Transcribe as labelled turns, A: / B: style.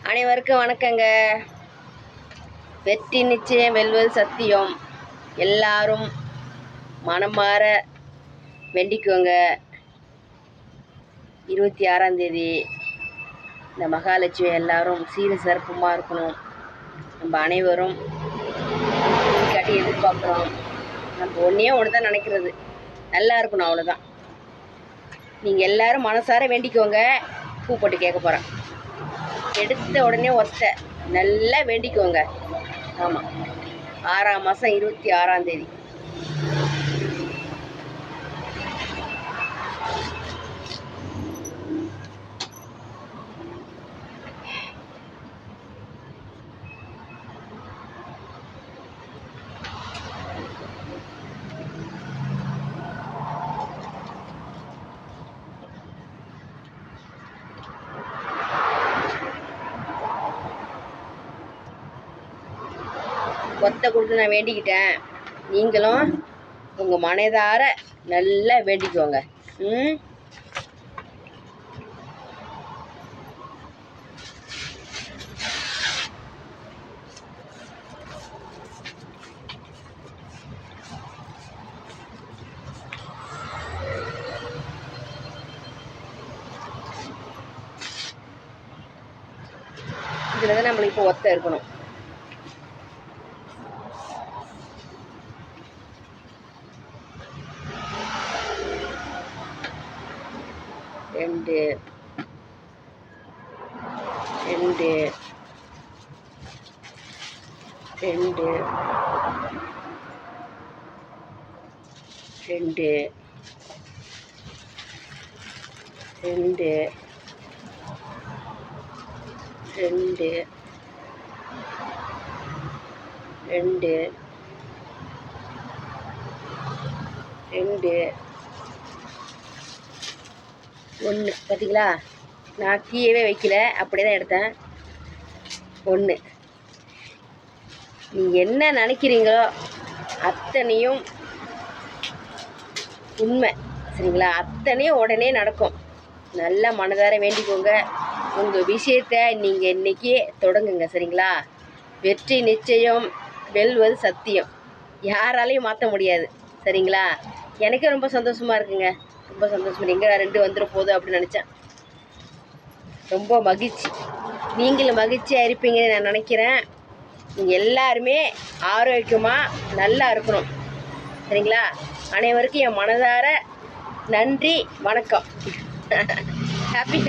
A: அனைவருக்கும் வணக்கங்க. வெற்றி நிச்சயம் வெல்வது சத்தியம். எல்லாரும் மனமாற வேண்டிக்குவோங்க. 26ஆம் தேதி இந்த மகாலட்சுமி எல்லாரும் சீர சிறப்புமாக இருக்கணும். நம்ம அனைவரும் காட்டி எதிர்பார்க்குறோம். நம்ம ஒன்று தான் நினைக்கிறது, நல்லா இருக்கணும், அவ்வளோதான். நீங்கள் எல்லோரும் மனசார வேண்டிக்கோங்க. பூ போட்டு கேட்க போகிறேன். எடுத்த உடனே ஒத்த நல்லா வேண்டிக்கோங்க. ஆமாம், 6ஆம் மாதம் 26ஆம் தேதி. ஒத்த கொடுத்து நான் வேண்டிக்கிட்டேன். நீங்களும் உங்கள் மனதார நல்லா வேண்டிக்குவோங்க. இதில் தான் நம்மளுக்கு இப்போ ஒத்த இருக்கணும். ரெண்டு ரெண்டு ரெண்டு ரெண்டு ரெண்டு ரெண்டு ரெண்டு ரெண்டு ஒன்று. பார்த்தீங்களா, நான் கீழே வைக்கல, அப்படியே தான் எடுத்தேன். ஒன்று. நீங்கள் என்ன நினைக்கிறீங்களோ அத்தனையும் உண்மை, சரிங்களா? அத்தனையும் உடனே நடக்கும். நல்ல மனதார வேண்டிக்கோங்க. உங்கள் விஷயத்தை நீங்கள் இன்றைக்கே தொடங்குங்க, சரிங்களா? வெற்றி நிச்சயம் வெல்வது சத்தியம். யாராலையும் மாற்ற முடியாது, சரிங்களா? எனக்கே ரொம்ப சந்தோஷமாக இருக்குங்க. ரொம்ப சந்தோஷம். எங்கே 2 வந்துட போகுது அப்படின்னு நினச்சேன். ரொம்ப மகிழ்ச்சி. நீங்களும் மகிழ்ச்சியாக இருப்பீங்கன்னு நான் நினைக்கிறேன். நீங்கள் எல்லாருமே ஆரோக்கியமாக நல்லா இருக்கணும், சரிங்களா? அனைவருக்கும் என் மனதார நன்றி, வணக்கம். ஹாப்பி